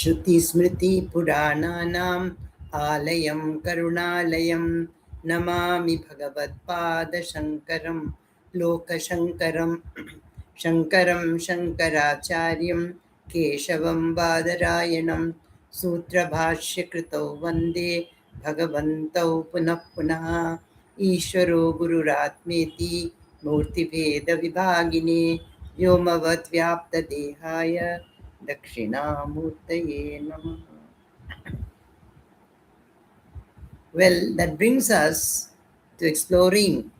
श्रुतिस्मृतिपुराणानाम् आलयं करुणालयं नमामि भगवत्पादशङ्करं लोकशङ्करं शङ्करं शङ्कराचार्यं केशवं बादरायणं सूत्रभाष्यकृतौ वन्दे भगवन्तौ पुनः पुनः ईश्वरो गुरुरात्मेति मूर्तिभेदविभागिने व्योमवद्व्याप्तदेहाय दक्षिणामूर्तये नमः. Well, that brings us to exploring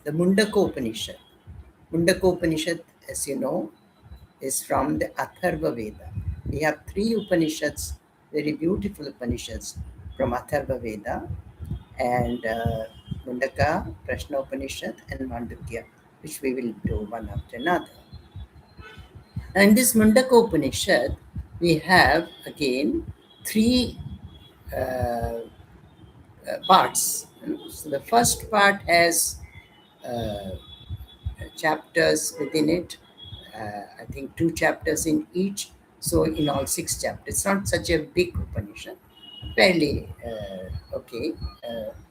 the Mundakopanishad. Mundakopanishad, as you know, is from the Atharva Veda. We have 3 Upanishads, very beautiful Upanishads from Atharva Veda, and Mundaka, Prashna Upanishad, and Mandukya, which we will do one after another. And in this Mundakopanishad, we have again 3 parts. So the first part has chapters within it, I think 2 chapters in each, so in all 6 chapters. It's not such a big Upanishad, fairly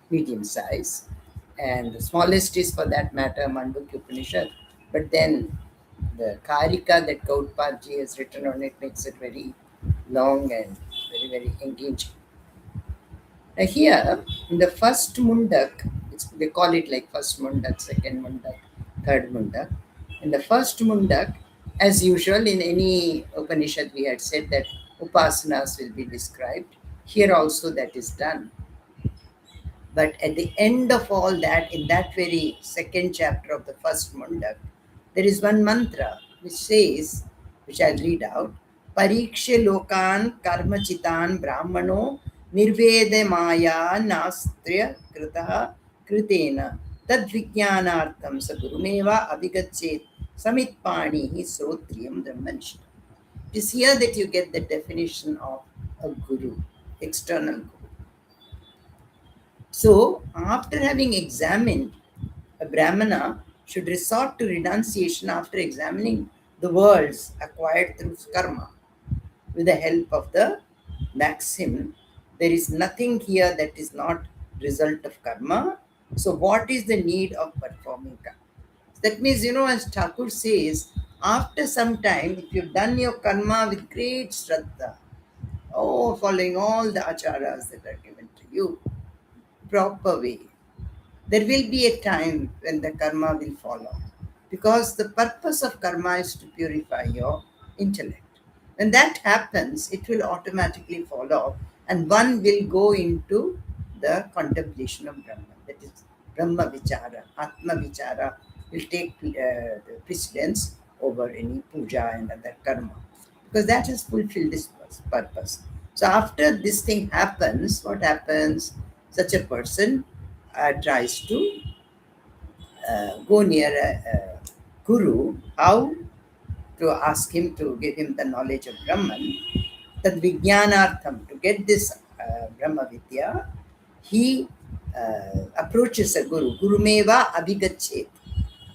medium size, and the smallest is, for that matter, Mandukya Upanishad, but then the Karika that Gautpadji has written on it makes it very long and very, very engaging. Now here, in the first Mundak, they call it like first Mundak, second Mundak, third Mundak. In the first Mundak, as usual in any Upanishad, we had said that Upasanas will be described. Here also that is done. But at the end of all that, in that very second chapter of the first Mundak, there is one mantra which says, which I'll read out, Pariksha Lokan Karmachitan Brahmano Nirvede Maya Nastrya Krita Kritena Tad Vijnanartham Sagurumeva Abhigachet Samitpani Srotriyam Brahmanishtam. It is here that you get the definition of a guru, external guru. So, after having examined, a Brahmana should resort to renunciation after examining the worlds acquired through karma. With the help of the maxim, there is nothing here that is not result of karma. So what is the need of performing karma? That means, as Thakur says, after some time, if you've done your karma with great shraddha, following all the acharas that are given to you, proper way, there will be a time when the karma will fall off. Because the purpose of karma is to purify your intellect. When that happens, it will automatically fall off, and one will go into the contemplation of Brahman. That is Brahma Vichara, Atma Vichara will take the precedence over any puja and other karma. Because that has fulfilled this purpose. So after this thing happens, what happens? Such a person tries to go near a guru. How? To ask him to give him the knowledge of Brahman. Tad Vijnanartham, to get this Brahma Vidya, he approaches a guru. Gurumeva Abhigachet.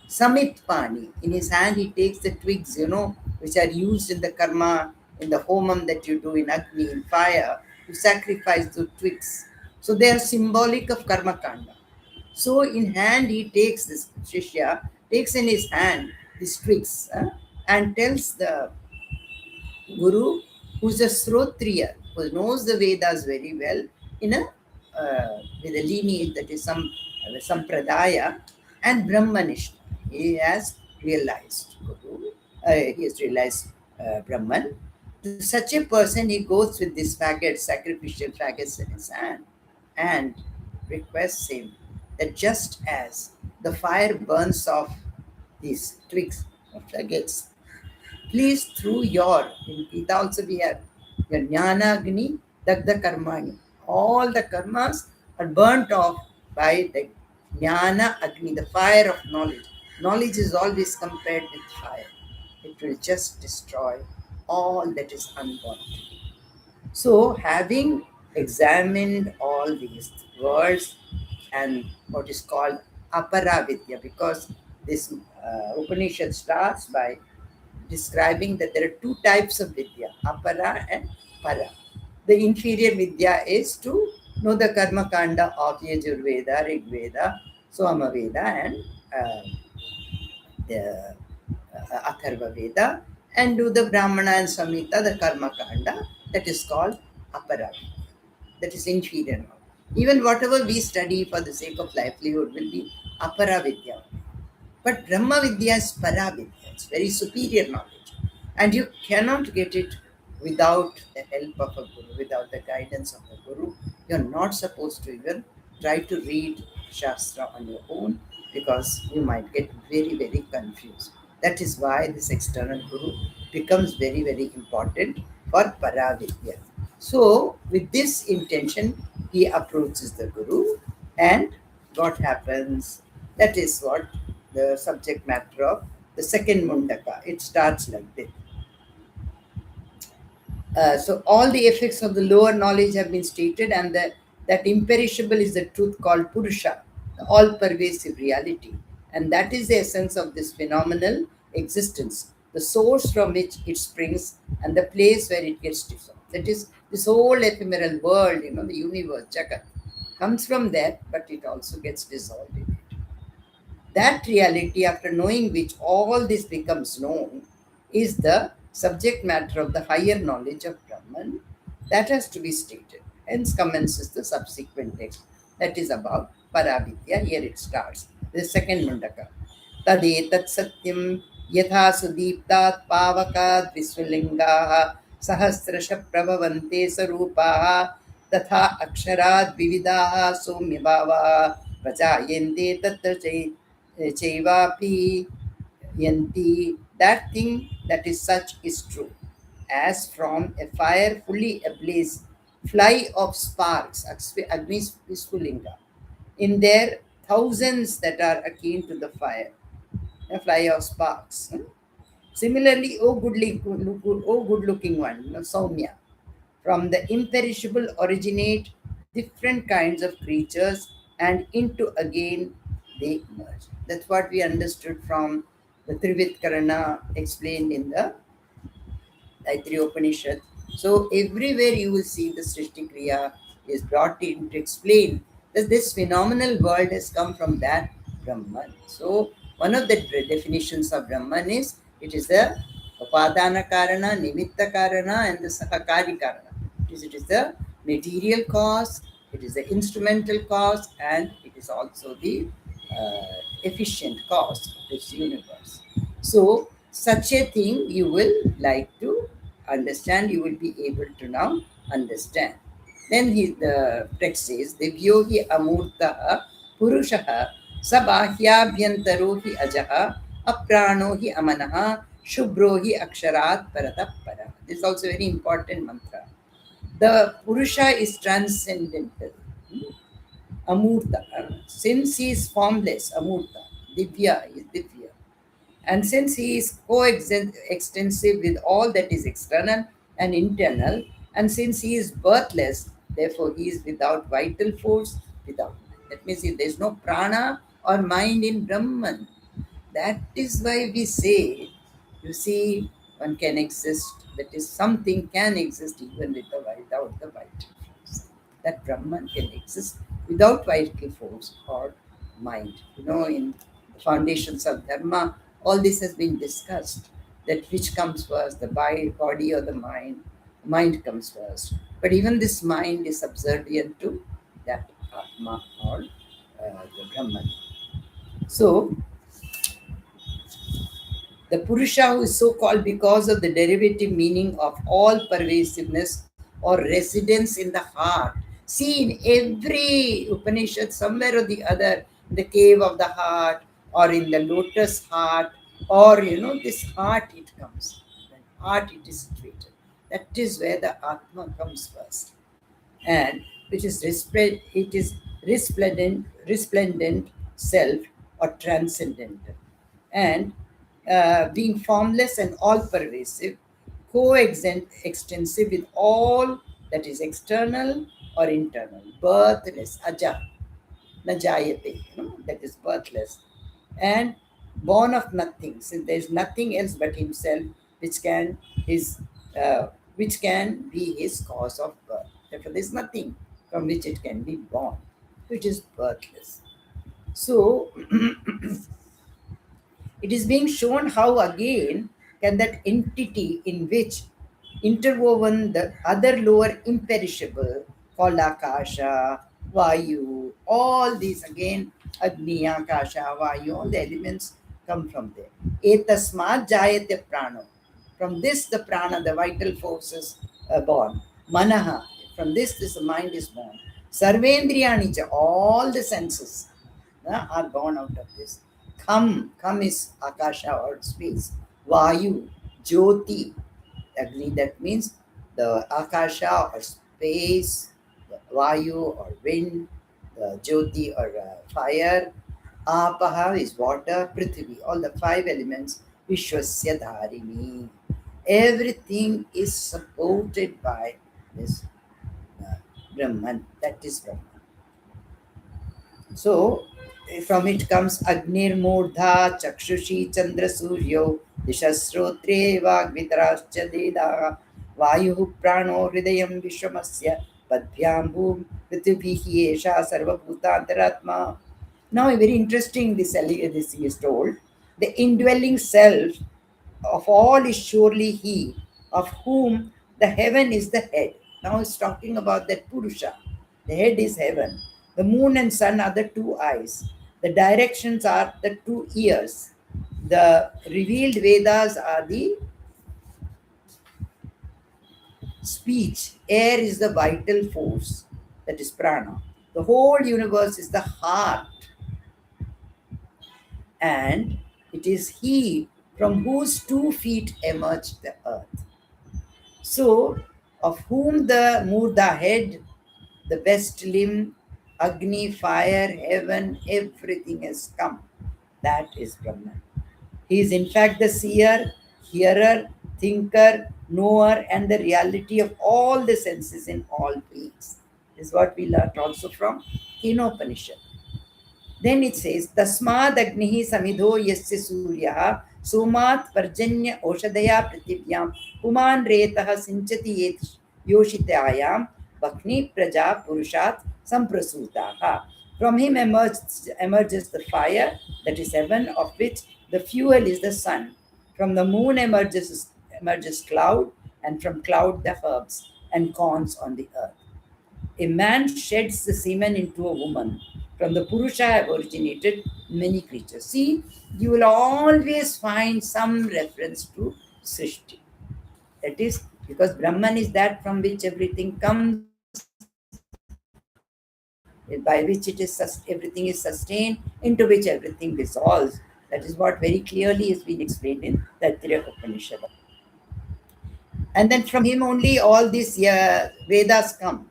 Samitpani. In his hand he takes the twigs, which are used in the karma, in the homam that you do in Agni, in fire. You sacrifice the twigs. So they are symbolic of karma kanda. So in hand he takes this, Shishya takes in his hand these twigs and tells the guru, who's a Srotriya, who knows the Vedas very well, with a lineage that is some Sampradaya and Brahmanishta. He has realized Guru, he has realized Brahman. To such a person, he goes with these faggots, sacrificial faggots in his hand, and requests him that just as the fire burns off these twigs of faggots, please through in Gita also we have your Jnana Agni, Dagda Karmani. All the karmas are burnt off by the Jnana Agni, the fire of knowledge. Knowledge is always compared with fire. It will just destroy all that is unwanted. So, having examined all these words and what is called Aparavidya, because this Upanishad starts by describing that there are 2 types of Vidya, Apara and para. The inferior vidya is to know the karma kanda of Yajurveda, Rigveda, Somaveda, and the Atharva Veda, and do the Brahmana and Samhita, the karma kanda, that is called apara. That is inferior knowledge. Even whatever we study for the sake of livelihood will be apara vidya. But Brahma Vidya is para vidya. It's very superior knowledge. And you cannot get it without the help of a guru, without the guidance of the guru. You're not supposed to even try to read Shastra on your own because you might get very, very confused. That is why this external guru becomes very, very important for para vidya. So, with this intention, he approaches the guru, and what happens? That is what the subject matter of the second Mundaka. It starts like this. So all the effects of the lower knowledge have been stated, and that imperishable is the truth called Purusha, the all-pervasive reality. And that is the essence of this phenomenal existence, the source from which it springs and the place where it gets dissolved. That is, this whole ephemeral world, the universe, Jagat, comes from there, but it also gets dissolved in it. That reality, after knowing which all this becomes known, is the subject matter of the higher knowledge of Brahman that has to be stated. Hence commences the subsequent text that is about Paravidya. Here it starts. The second Mundaka. Tadetat satyam yatha sudiptat pavakad visvalingaha sahasrasha prabhavante sarupaha तथा अक्षराद विविधाः सौम्यभावाः प्रजायन्ते तत्र chaivapi yanti. That thing that is such is true. As from a fire fully ablaze, fly of sparks, Agnis Vispulinga, in their thousands that are akin to the fire, a fly of sparks. Similarly, O good looking one, Saumya, from the imperishable originate different kinds of creatures, and into again they emerge. That's what we understood from the Trivitkarana explained in the Taittiriya Upanishad. So everywhere you will see the Srishti Kriya is brought in to explain that this phenomenal world has come from that Brahman. So one of the definitions of Brahman is it is the Upadana Karana, Nimitta Karana, and the Sahakari Karana. It is the material cause, it is the instrumental cause, and it is also the efficient cause of this universe. So such a thing you will like to understand, you will be able to now understand. Then the text says, Divyo hi amurtaha purushaha sabhahyabhyantaro hi ajaha aprano hi amanaha shubro hi aksharat paratah para. This is also a very important mantra. The Purusha is transcendental. Amurta. Since he is formless, Amurta. Divya is Divya. And since he is coextensive with all that is external and internal, and since he is birthless, therefore he is without vital force, without mind. That means there is no prana or mind in Brahman. That is why we say, you see, one can exist, that is, something can exist even without the vital force. That Brahman can exist without vital force or mind. In the foundations of Dharma, all this has been discussed, that which comes first, the body or the mind. Mind comes first. But even this mind is subservient to that Atma or the Brahman. So, the Purusha, who is so called because of the derivative meaning of all pervasiveness or residence in the heart. See, in every Upanishad, somewhere or the other, in the cave of the heart, or in the lotus heart, or this heart it comes. When heart it is situated. That is where the Atma comes first. And which is it is resplendent self or transcendental. And being formless and all pervasive, extensive with all that is external or internal, birthless, aja, najayate, that is birthless, and born of nothing. Since there is nothing else but himself, which can his which can be his cause of birth. Therefore, there is nothing from which it can be born, which is birthless. So, it is being shown how again can that entity in which interwoven the other lower imperishable called Akasha, Vayu, all these again, Agni, Akasha, Vayu, all the elements come from there. Etasmat jayate prano. From this the prana, the vital forces are born. Manaha, from this the mind is born. Sarvendriyani, all the senses are born out of this. Kham is Akasha or space. Vayu, Jyoti, Agni, that means the Akasha or space, the Vayu or wind, the Jyoti or fire, Apaha is water, Prithvi, all the five elements, Vishwasya Dharini. Everything is supported by this Brahman, that is Brahman. So, from it comes Agnir Murdha, Chakshushi, Chandra Suryo, Dishasrotre, Vagvitarascha Deda, Vayu Prano, Hridayam Vishwamasya, Padvyambhu, Prithubhihi, Esha, Sarva Bhuta, Antaratma. Now, very interesting this is told. The indwelling self of all is surely he, of whom the heaven is the head. Now it's talking about that Purusha. The head is heaven. The moon and sun are the two eyes. The directions are the two ears. The revealed Vedas are the speech. Air is the vital force, that is prana. The whole universe is the heart. And it is he from whose 2 feet emerged the earth. So, of whom the Murda head, the best limb, Agni, fire, heaven, everything has come. That is Brahman. He is in fact the seer, hearer, thinker, knower, and the reality of all the senses in all beings. This is what we learned also from Upanishad. Then it says, Tasmad Agnihi Samidho Yasya Suryaha Somat Parjanya Oshadaya Prithivyam Puman Retaha Sinchati Yet Yoshitayam Bakni Praja Purushat Samprasutaha. From him emerges the fire, that is heaven, of which the fuel is the sun. From the moon emerges cloud, and from cloud the herbs and corns on the earth. A man sheds the semen into a woman. From the Purusha have originated many creatures. See, you will always find some reference to Srishti. That is because Brahman is that from which everything comes, by which everything is sustained, into which everything dissolves. That is what very clearly has been explained in Taittiriya Upanishad. And then from him only all these Vedas come.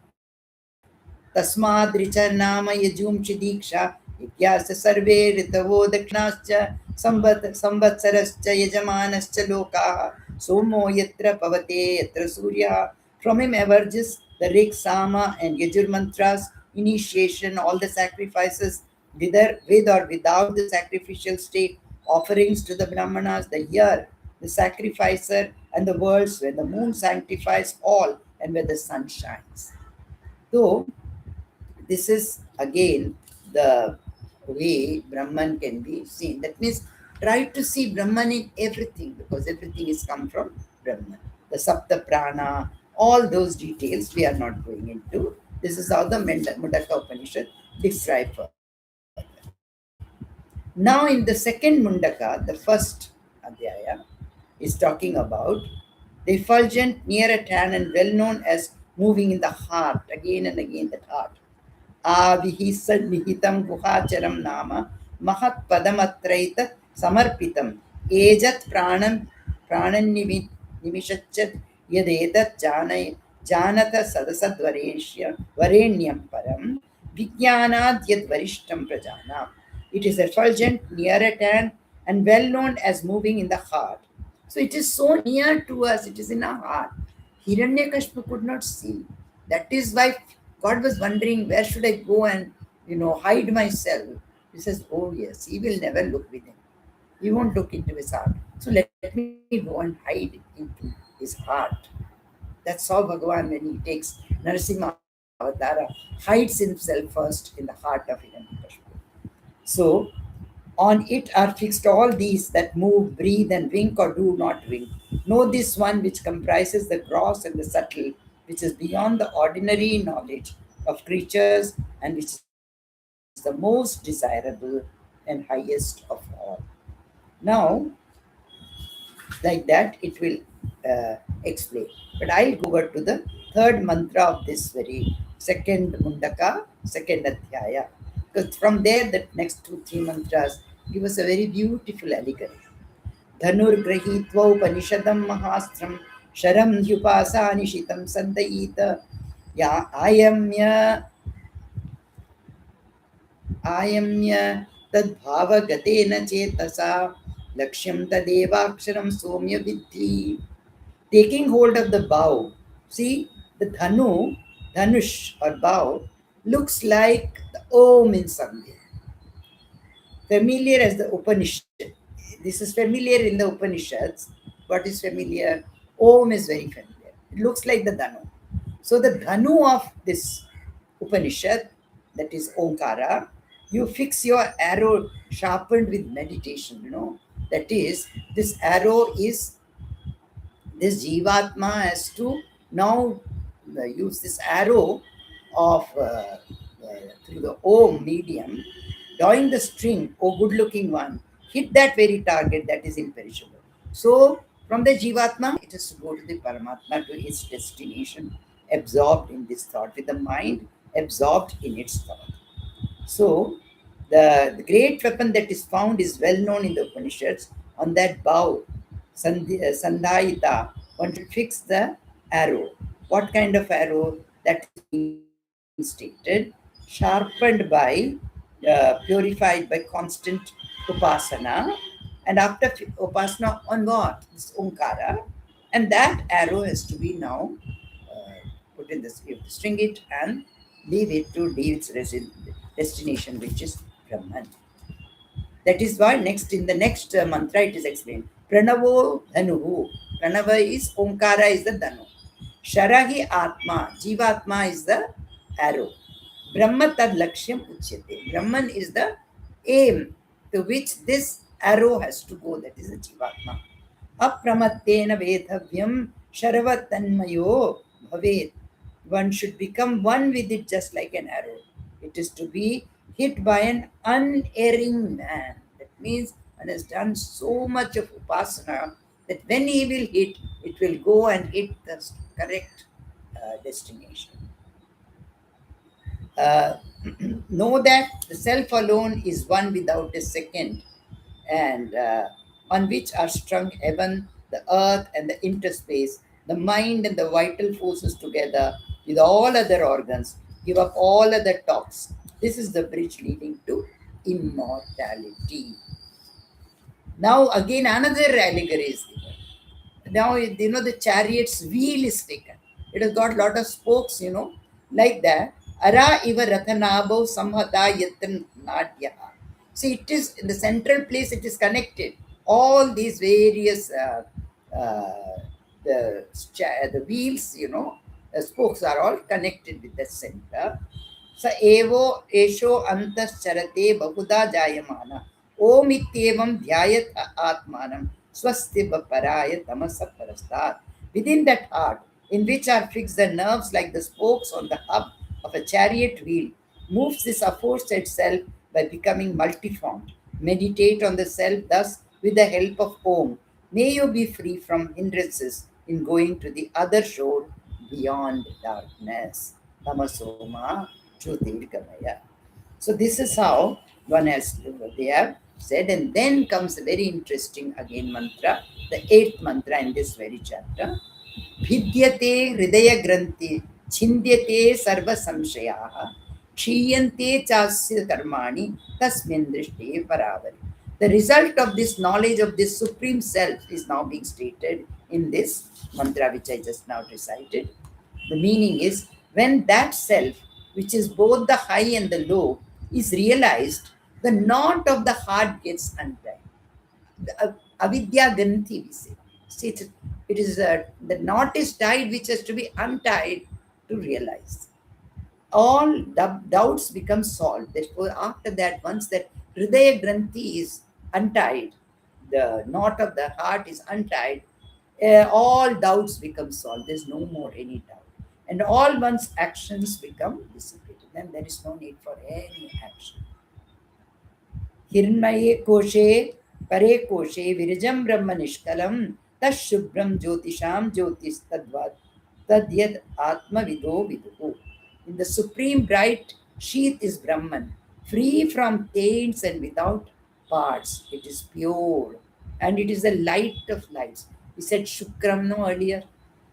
Tasmad Richarnama Yajumchi Diksha Ityasa Sarve Ritavo Dakshinascha Samvatsarascha Yajamanascha Lokaha Somo Yatra Pavate Yatra Surya. From him emerges the Rik, Sama, and Yajur mantras, initiation, all the sacrifices, whether with or without the sacrificial state, offerings to the Brahmanas, the year, the sacrificer, and the worlds where the moon sanctifies all and where the sun shines. So, this is again the way Brahman can be seen. That means try to see Brahman in everything because everything is come from Brahman. The Sapta Prana, all those details we are not going into. This is how the Mundakopanishad describe further. Now in the second Mundaka, the first Adhyaya, is talking about the effulgent, near at hand, and well known as moving in the heart, again and again that heart. Avihisanihitam guhacharam nama mahat padamatraita samarpitam ejat pranam nimishachat yadetat janata varenyam param vijnanad yad varishtam prajana. It is effulgent, near at hand, and well known as moving in the heart. So it is so near to us, it is in our heart. Hiranyakashipu could not see. That is why God was wondering, where should I go and, hide myself? He says, oh yes, he will never look within. He won't look into his heart. So let me go and hide into his heart. That's how Bhagavan, when he takes Narasimha Avatara, hides himself first in the heart of Hiranyakashipu. So, on it are fixed all these that move, breathe, and wink or do not wink. Know this one which comprises the gross and the subtle, which is beyond the ordinary knowledge of creatures, and which is the most desirable and highest of all. Now, like that, it will explain. But I'll go over to the third mantra of this very second Mundaka, second Adhyaya. Because from there, the next 2-3 mantras give us a very beautiful allegory. धनुर्गृहीत्वा उपनिषदं महास्त्रं शरं ह्युपासा निशितं सन्दयीत या आयम्य तद्भावगतेन चेतसा लक्ष्यं तदेवाक्षरं सौम्य विद्धि. Taking hold of the bow, see the dhanush or bow looks like the Om in some way. Familiar as the Upanishad. This is familiar in the Upanishads. What is familiar? Om is very familiar. It looks like the Dhanu. So the Dhanu of this Upanishad, that is Omkara, you fix your arrow sharpened with meditation, That is, this arrow is, this Jivatma has to now use this arrow of through the Om medium, drawing the string, good looking one, hit that very target that is imperishable. So, from the Jivatma, it has to go to the Paramatma, to its destination, absorbed in this thought, with the mind absorbed in its thought. So, the great weapon that is found is well known in the Upanishads. On that bow, Sandhayita, one should fix the arrow. What kind of arrow? That is being stated, sharpened by, purified by constant upasana, and after upasana on what? This Omkara, and that arrow has to be now put in this, you have to string it and leave it to leave its destination, which is Brahman. That is why next in the next mantra it is explained. Pranavo dhanuhu. Pranava is Omkara is the dhanu. Sharahi Atma. Jivatma is the arrow. Brahma tad lakshyam uchyate. Brahman is the aim to which this arrow has to go. That is the Jivatma. Apramattena vedhavyam sharavatanmayo bhavet. One should become one with it just like an arrow. It is to be hit by an unerring man. That means one has done so much of upasana that when he will hit, it will go and hit the correct destination. Know that the self alone is one without a second, and on which are strung heaven, the earth, and the interspace, the mind and the vital forces together with all other organs, give up all other talks. This is the bridge leading to immortality. Now again another allegory is given. Now the chariot's wheel is taken. It has got a lot of spokes, like that. Ara iva rathanabo samhata yatan nadyaha. See, it is in the central place, it is connected. All these various the wheels, the spokes are all connected with the center. Sa evo esho antas charate bahuda jayamana. Om ityevam dhyayat atmanam swastiva paraya tamasa parastat. Within that heart, in which are fixed the nerves like the spokes on the hub of a chariot wheel, moves this aforesaid self by becoming multiformed. Meditate on the self thus with the help of Om. May you be free from hindrances in going to the other shore beyond darkness. Tamasoma Jyotirgamaya. So this is how they have said, and then comes a very interesting again mantra, the 8th mantra in this very chapter. Bhidyate hridaya granthi chindyate sarva samshayaha kshiyante chasya karmani tasmin drishti paravari. The result of this knowledge of this supreme self is now being stated in this mantra which I just now recited. The meaning is, when that self, which is both the high and the low, is realized, the knot of the heart gets untied. The avidya granthi, we say. See, It is the knot is tied which has to be untied to realize. All doubts become solved. Therefore, after that, once that Hridaya Granthi is untied, the knot of the heart is untied, all doubts become solved. There's no more any doubt. And all one's actions become dissipated. Then there is no need for any action. हिरण्मये कोशे परे कोशे विरजं ब्रह्म निष्कलं तच्छुभ्रं ज्योतिषां ज्योतिस्तद्वत् तद्यद् आत्मविदो विदुः. In the supreme bright sheath is Brahman, free from taints and without parts. It is pure and it is the light of lights. We said Shukram no earlier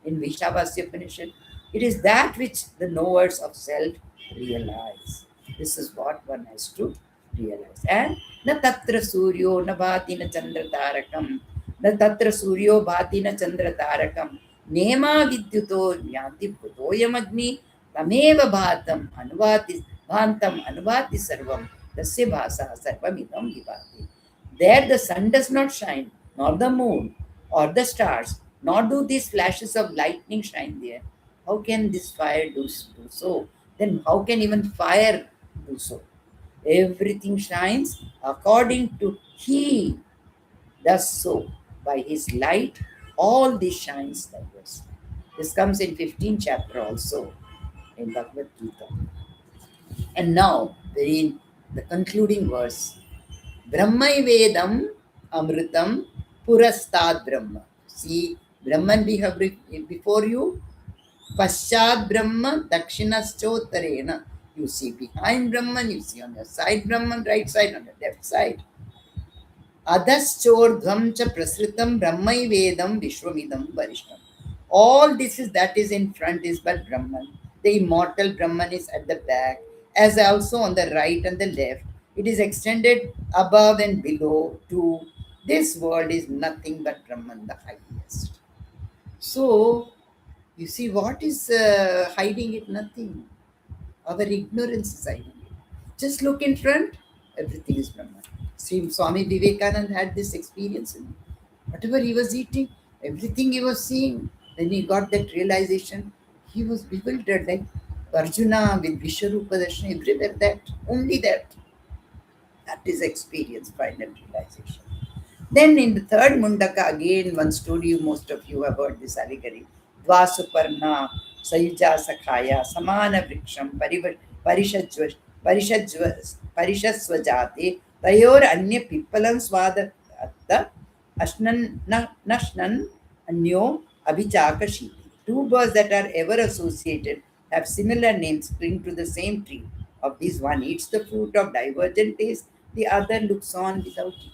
in Vishavasya Upanishad. It is that which the knowers of self realize. This is what one has to realize. And na tatra suryo na bhati na chandra tarakam, na tatra suryo bhati na chandra tarakam, nema vidyuto jnati bhutoyam agni tameva bhatam anuvati bhantam anuvati sarvam tasya bhasa sarvamidam vibhati. There the sun does not shine, nor the moon, or the stars, nor do these flashes of lightning shine there. How can this fire do so? Then how can even fire do so? Everything shines according to He does so. By His light, all this shines diverse. This comes in 15th chapter also in Bhagavad Gita. And now, the concluding verse. Brahmaivedam amritam purastad Brahma. See, Brahman we have before you. Paschad Brahma dakshinaschotarena. You see behind Brahman, you see on the side Brahman, right side, on the left side. Adhaschordhvam cha prasritam Brahmaivedam vishwamidam varishtam. All this is that is in front is but Brahman. The immortal Brahman is at the back, as also on the right and the left. It is extended above and below too. This world is nothing but Brahman, the highest. So, you see what is hiding it? Nothing. Our ignorance is hiding it. Just look in front, everything is Brahman. See, Swami Vivekananda had this experience. Whatever he was eating, everything he was seeing, then he got that realization. He was bewildered, like Arjuna with Vishwarupa Darshana, everywhere that, only that. That is experience, final realization. Then in the third Mundaka, again one story, most of you have heard this allegory. Dvasuparna, Sayuja Sakhaya, Samana Vriksham, Parishaswajate, Tayor Anya Pipalan Swada Atta, Nashnan Anyo Abhichaka Shiti. Two birds that are ever associated have similar names, cling to the same tree. Of these, one eats the fruit of divergent taste, the other looks on without eating.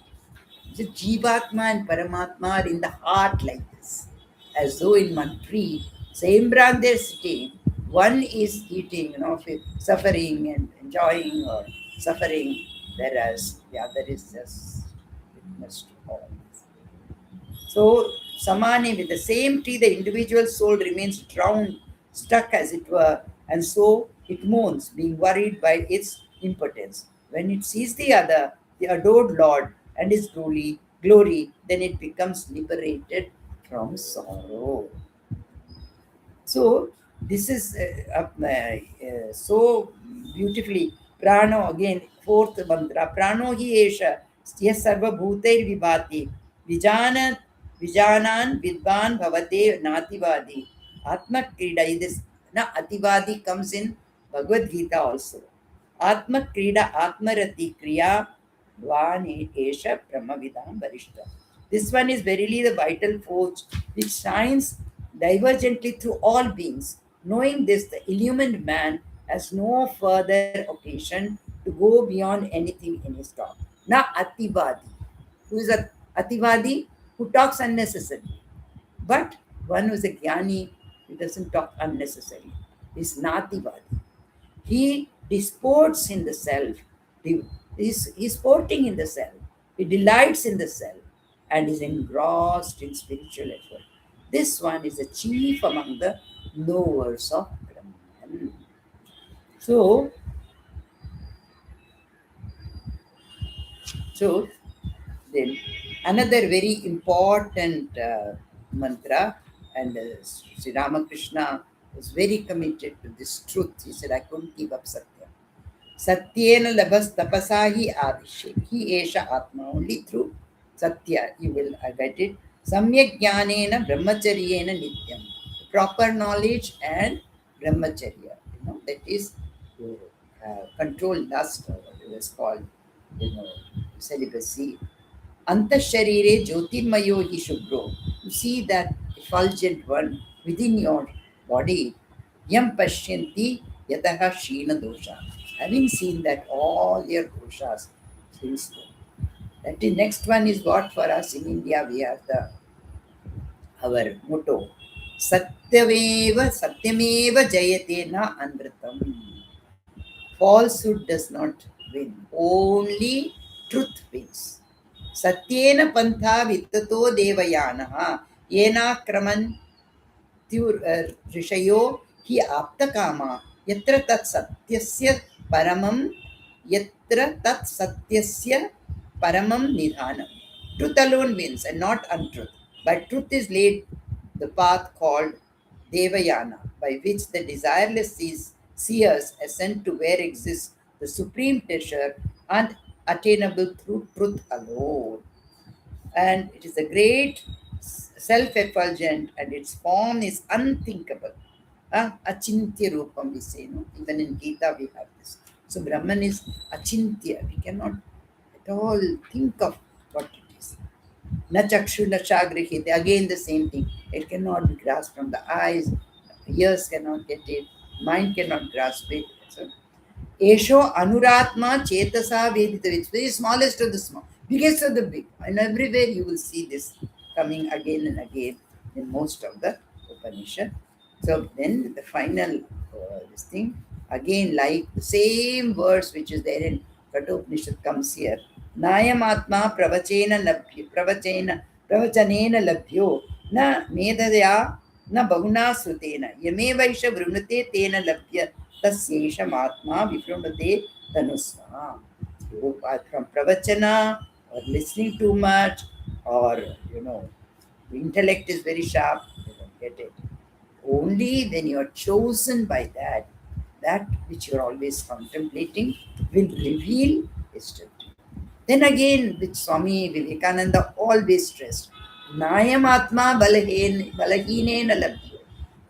So Jivatma and Paramatma are in the heart like this. As though in one tree, same branch they're sitting, one is eating, suffering and enjoying or suffering, whereas the other is just witness to all. So, Samani, with the same tree, the individual soul remains drowned, stuck as it were, and so it moans, being worried by its impotence. When it sees the other, the adored Lord, and his glory, then it becomes liberated from sorrow. So, this is so beautifully. Prano, again, fourth mantra. Prano hi esha, yes sarva bhuter vibhati, vijanan vidvan bhavate nativadi. Atma krida, this na ativadi comes in Bhagavad Gita also. Atma krida atmarati kriya vani esha brahmavidam varishta. This one is verily the vital force which shines divergently through all beings. Knowing this, the illumined man has no further occasion to go beyond anything in his talk. Na ativadi. Who is a ativadi? Who talks unnecessarily. But one who is a jnani, he doesn't talk unnecessarily. He's nativadi. He disports in the self. He's sporting in the self. He delights in the self and is engrossed in spiritual effort. This one is the chief among the knowers of Brahman. So then another very important mantra. And Sri Ramakrishna was very committed to this truth. He said, I couldn't give up Satya. Satyena labas tapasahi avishek. He esha atma. Only through Satya you will get it. Samyak jnanena brahmacharyena nityam. Proper knowledge and brahmacharya. That is to control lust, or what it is called, celibacy. Antasharire Jyotirmayo hi Shubro. You see that effulgent one within your body. Yam Pashyanti Yataha Shina Dosha. Having seen that all your doshas since then. That is next one is what for us in India we have our motto. Satyameva Jayate na Andratam. Falsehood does not win. Only truth wins. Satyena pantha vittato devayanaha yena kraman ऋषयो हि आप्तकामा यत्र तत् सत्यस्य परमं यत्र तत् सत्यस्य paramam nidhanam. Truth alone wins and not untruth. By truth is laid the path called Devayana, by which the desireless seers ascend to where exists the supreme treasure, unattainable through truth alone. And it is a great self-effulgent, and its form is unthinkable. Achintya Rupam, we say, no? Even in Gita we have this. So Brahman is achintya. We cannot at all think of what it is. Na chakshu na chagrihite. Again the same thing. It cannot be grasped from the eyes. Ears cannot get it. Mind cannot grasp it. So, Esho Anuratma Chetasa Vedita. It's very smallest of the small, biggest of the big. And everywhere you will see this coming again and again in most of the Upanishad. So then the final this thing, again like the same verse which is there in Kathopanishad comes here. Nayam Atma Pravachena Labhyo Pravachanena Labhyo Na Medadya Na Bahuna Sutena Yame Vaisha Vrunate Tena Labhya Tasyesham Atma Vipranate Tanusva. From Pravachana or listening too much, or the intellect is very sharp, you don't get it. Only when you are chosen by that which you are always contemplating will reveal its truth. Then again, which Swami Vivekananda always stressed, Nayam Atma Balahine Labhyo.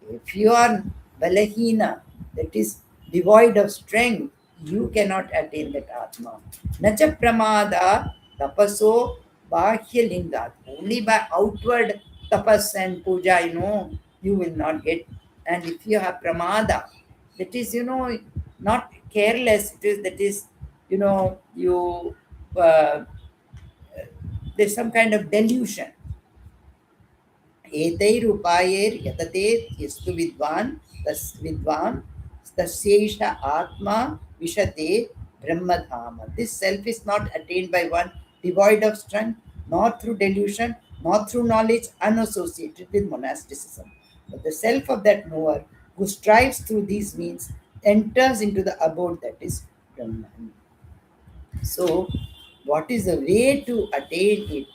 If you are Balahina, that is devoid of strength, you cannot attain that Atma. Nacha Pramada Tapaso Bahya Lingat. Only by outward tapas and puja, you will not get. And if you have Pramada, that is, not careless, you there's some kind of delusion. एतैर उपायैर यतते यस्तु विद्वान तस्यैष आत्मा विशते brahmadhama. This self is not attained by one devoid of strength, nor through delusion, nor through knowledge unassociated with monasticism. But the self of that knower who strives through these means enters into the abode that is Brahman. So, what is the way to attain it?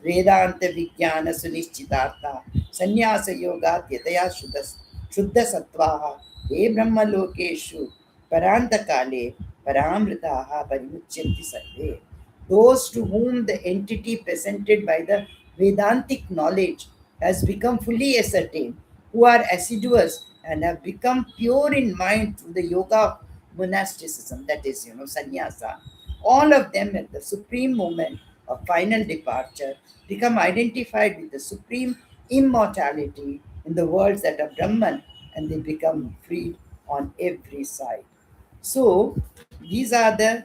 Vedanta Vijnana Sunischitartha Sannyasa Yoga Yataya Shuddha Sattvaha He Brahma Lokeshu Paranta Kale Paramritaha Parimuchanti Sarve. Those to whom the entity presented by the Vedantic knowledge has become fully ascertained, who are assiduous and have become pure in mind through the yoga of monasticism, that is, sannyasa, all of them at the supreme moment of final departure become identified with the supreme immortality in the worlds that are Brahman, and they become freed on every side. So these are the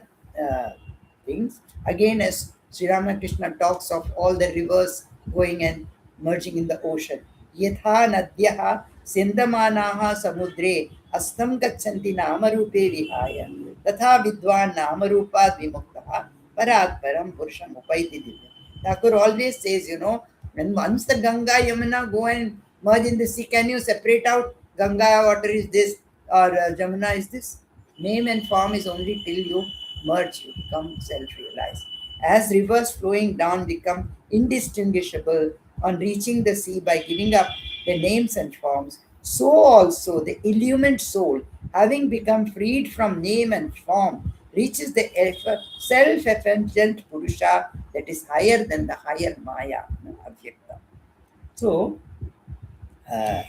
things. Again, as Sri Ramakrishna talks of all the rivers going and merging in the ocean. Yatha nadyaha sindamanaha samudre astam gachanti namarupe vihaya tatha vidwan namarupad vimuktaha parat param purusham upaiti divya. Thakur always says, when once the Ganga, Yamuna go and merge in the sea, can you separate out Ganga water is this or Jamuna is this? Name and form is only till you merge, you become self-realized. As rivers flowing down become indistinguishable on reaching the sea by giving up their names and forms, so also the illumined soul, having become freed from name and form, reaches the self-effulgent Purusha that is higher than the higher Maya, Avyakta. So, uh,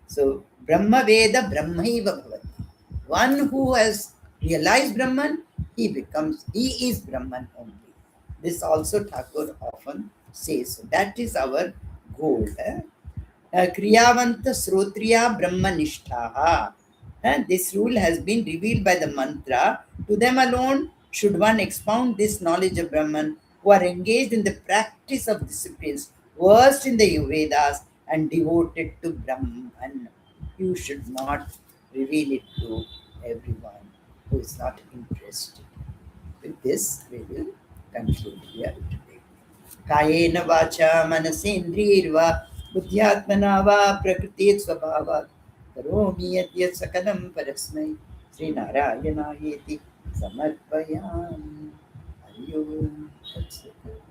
so Brahma Veda Brahmaiva Bhavati. One who has realized Brahman, he is Brahman only. This also Thakur often says. So that is our goal. Kriyavanta Srotriya Brahmanishtaha. This rule has been revealed by the mantra. To them alone should one expound this knowledge of Brahman, who are engaged in the practice of disciplines, versed in the Vedas, and devoted to Brahman. You should not reveal it to everyone who is not interested. With this, we will conclude here today. कायेन वाचा मनसेन्द्रियैर्वा बुद्ध्यात्मना वा प्रकृतेः स्वभावात् करोमि यद्यत् सकलं परस्मै श्रीनारायणायेति समर्पयामि। हरि ओम् तत्सत्।